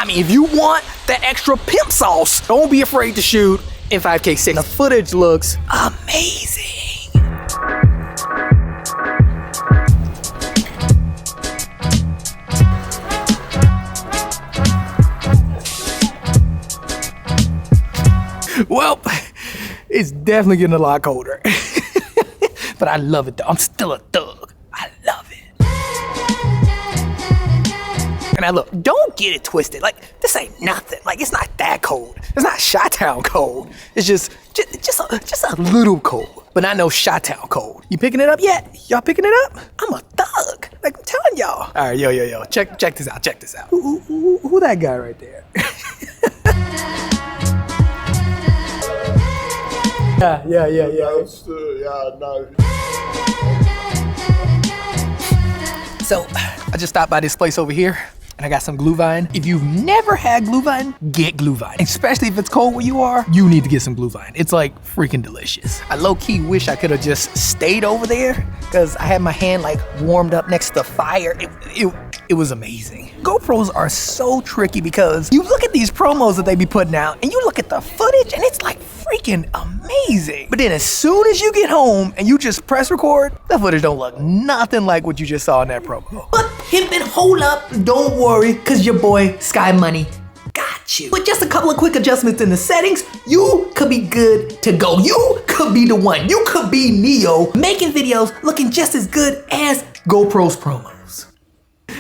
I mean, if you want that extra pimp sauce, don't be afraid to shoot in 5K60. The footage looks amazing. Well, it's definitely getting a lot colder. But I love it though. I'm still a thug. I love it. And now look, don't get it twisted. Like, this ain't nothing. Like, it's not that cold. It's not Chi-Town cold. It's just a little cold. But not no Chi-Town cold. You picking it up yet? Y'all picking it up? I'm a thug. Like I'm telling y'all. All right, yo. Check this out. Check this out. Who that guy right there? Yeah. So I just stopped by this place over here and I got some Glühwein. If you've never had Glühwein, get Glühwein. Especially if it's cold where you are, you need to get some Glühwein. It's like freaking delicious. I low-key wish I could have just stayed over there because I had my hand like warmed up next to the fire. It was amazing. GoPros are so tricky because you look at these promos that they be putting out and you look at the footage and it's like freaking amazing. But then as soon as you get home and you just press record, the footage don't look nothing like what you just saw in that promo. But pimpin', hold up, don't worry, cause your boy Sky Money got you. With just a couple of quick adjustments in the settings, you could be good to go. You could be the one. You could be Neo making videos looking just as good as GoPro's promos.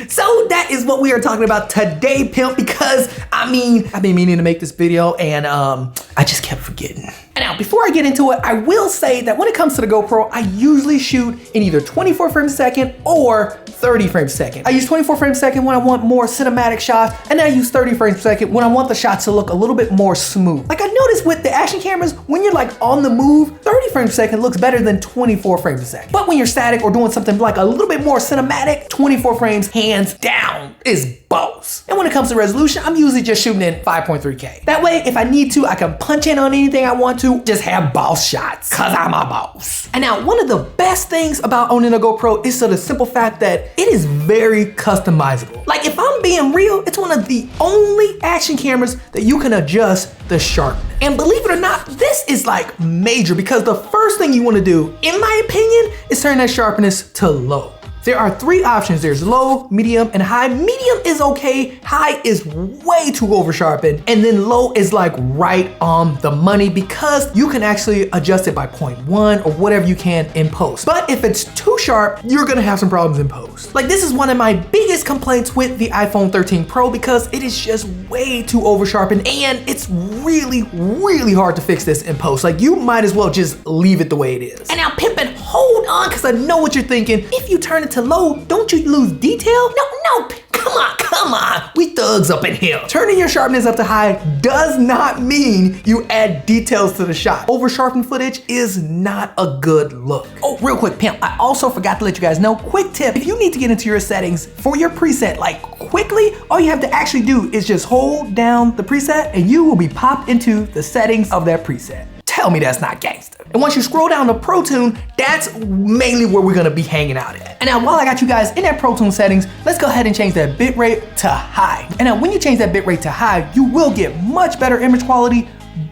So that is what we are talking about today, pimp, because I mean, I've been meaning to make this video and I just kept forgetting. And now, before I get into it, I will say that when it comes to the GoPro, I usually shoot in either 24 frames a second or 30 frames a second. I use 24 frames a second when I want more cinematic shots, and then I use 30 frames per second when I want the shots to look a little bit more smooth. Like I noticed with the action cameras, when you're like on the move, 30 frames per second looks better than 24 frames a second. But when you're static or doing something like a little bit more cinematic, 24 frames hands down is boss. And when it comes to resolution, I'm usually just shooting in 5.3K. That way, if I need to, I can punch in on anything I want to, just have boss shots, cause I'm a boss. And now, one of the best things about owning a GoPro is the simple fact that it is very customizable. Like if I'm being real, it's one of the only action cameras that you can adjust the sharpness. And believe it or not, this is like major because the first thing you wanna do, in my opinion, is turn that sharpness to low. There are three options. There's low, medium, and high. Medium is okay. High is way too over sharpened. And then low is like right on the money because you can actually adjust it by 0.1 or whatever you can in post. But if it's too sharp, you're gonna have some problems in post. Like this is one of my biggest complaints with the iPhone 13 Pro because it is just way too over sharpened and it's really, really hard to fix this in post. Like you might as well just leave it the way it is. And now pimpin', hold on, cause I know what you're thinking. If you turn it to low, don't you lose detail? No, come on, we thugs up in here. Turning your sharpness up to high does not mean you add details to the shot. Over sharpened footage is not a good look. Oh, real quick, pimp, I also forgot to let you guys know, quick tip, if you need to get into your settings for your preset, like quickly, all you have to actually do is just hold down the preset and you will be popped into the settings of that preset. Tell me that's not gangster. And once you scroll down to Pro Tune, that's mainly where we're gonna be hanging out at. And now while I got you guys in that Pro Tune settings, let's go ahead and change that bitrate to high. And now when you change that bitrate to high, you will get much better image quality,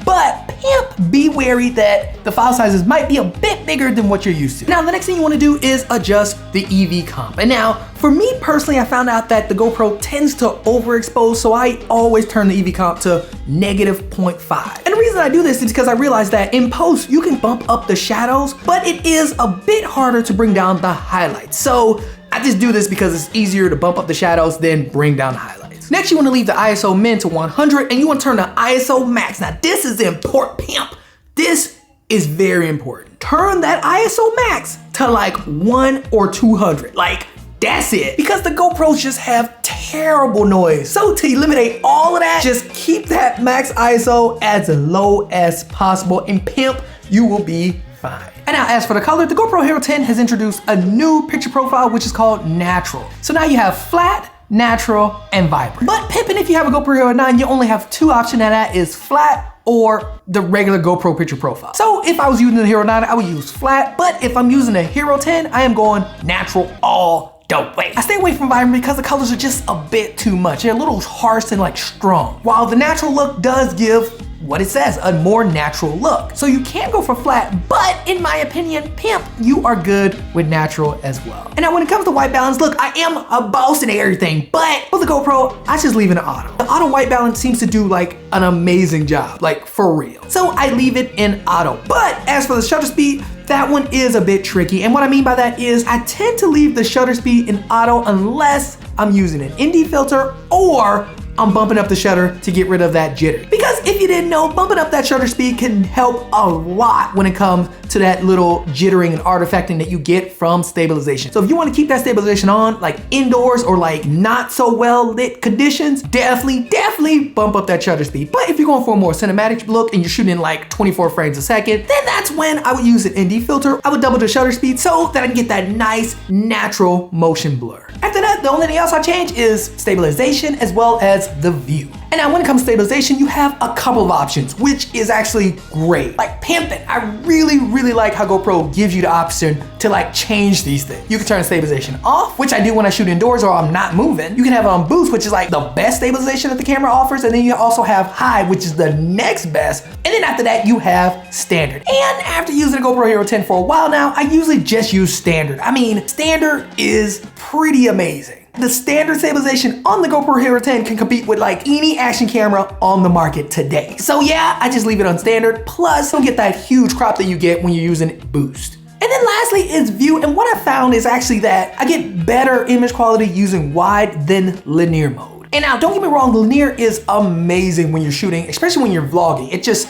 but pimp, be wary that the file sizes might be a bit bigger than what you're used to. Now the next thing you wanna do is adjust the EV comp. And now, for me personally, I found out that the GoPro tends to overexpose, so I always turn the EV comp to -0.5. And the reason I do this is because I realized that in post, you can bump up the shadows, but it is a bit harder to bring down the highlights. So I just do this because it's easier to bump up the shadows than bring down the highlights. Next, you wanna leave the ISO min to 100 and you wanna turn the ISO max. Now this is important, pimp. This is very important. Turn that ISO max to like 1 or 200. Like, that's it. Because the GoPros just have terrible noise. So to eliminate all of that, just keep that max ISO as low as possible and pimp, you will be fine. And now as for the color, the GoPro Hero 10 has introduced a new picture profile, which is called natural. So now you have flat, natural, and vibrant. But pimpin', if you have a GoPro Hero 9, you only have two options, and that is flat or the regular GoPro picture profile. So if I was using the Hero 9, I would use flat, but if I'm using a Hero 10, I am going natural all dope way. I stay away from vibrant because the colors are just a bit too much. They're a little harsh and like strong. While the natural look does give what it says, a more natural look. So you can go for flat, but in my opinion, Pimp, you are good with natural as well. And now when it comes to white balance, look, I am a boss in everything, but with the GoPro, I just leave it in auto. The auto white balance seems to do like an amazing job, like for real. So I leave it in auto. But as for the shutter speed, that one is a bit tricky. And what I mean by that is I tend to leave the shutter speed in auto unless I'm using an ND filter or I'm bumping up the shutter to get rid of that jitter. Because if you didn't know, bumping up that shutter speed can help a lot when it comes to that little jittering and artifacting that you get from stabilization. So if you want to keep that stabilization on, like indoors or like not so well lit conditions, definitely bump up that shutter speed. But if you're going for a more cinematic look and you're shooting in like 24 frames a second, then that's when I would use an ND filter. I would double the shutter speed so that I can get that nice natural motion blur. After that, the only thing else I change is stabilization as well as the view. And now when it comes to stabilization, you have a couple of options, which is actually great. Like pimping, I really like how GoPro gives you the option to like change these things. You can turn stabilization off, which I do when I shoot indoors or I'm not moving. You can have it on boost, which is like the best stabilization that the camera offers. And then you also have high, which is the next best. And then after that, you have standard. And after using the GoPro Hero 10 for a while now, I usually just use standard. I mean, standard is pretty amazing. The standard stabilization on the GoPro Hero 10 can compete with like any action camera on the market today. So yeah, I just leave it on standard. Plus, you'll get that huge crop that you get when you're using boost. And then lastly is view. And what I found is actually that I get better image quality using wide than linear mode. And now don't get me wrong, linear is amazing when you're shooting, especially when you're vlogging. It just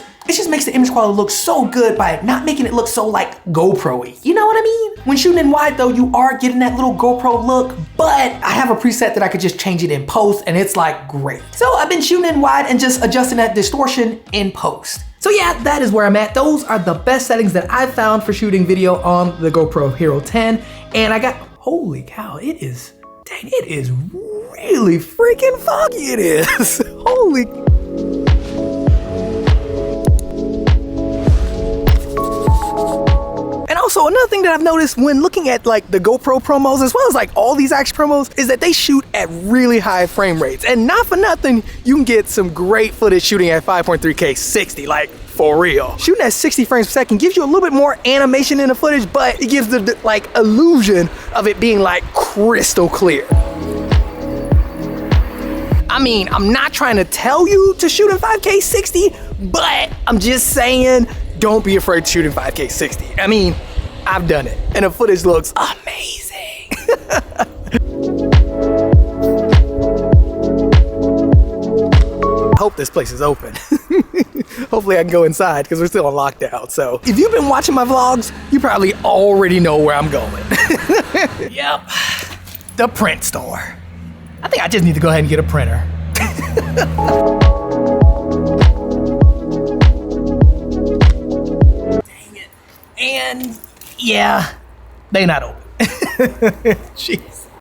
makes the image quality look so good by not making it look so like GoPro-y. You know what I mean? When shooting in wide though, you are getting that little GoPro look, but I have a preset that I could just change it in post and it's like great. So I've been shooting in wide and just adjusting that distortion in post. So yeah, that is where I'm at. Those are the best settings that I've found for shooting video on the GoPro Hero 10. And I got, holy cow, it is really freaking foggy it is. Holy. Also, another thing that I've noticed when looking at like the GoPro promos, as well as like all these action promos, is that they shoot at really high frame rates. And not for nothing, you can get some great footage shooting at 5.3K 60, like for real. Shooting at 60 frames per second gives you a little bit more animation in the footage, but it gives the like illusion of it being like crystal clear. I mean, I'm not trying to tell you to shoot in 5K 60, but I'm just saying, don't be afraid to shoot in 5K 60. I mean, I've done it, and the footage looks amazing. I hope this place is open. Hopefully I can go inside because we're still on lockdown. So if you've been watching my vlogs, you probably already know where I'm going. Yep, the print store. I think I just need to go ahead and get a printer. Dang it. And yeah, they not open. Jeez.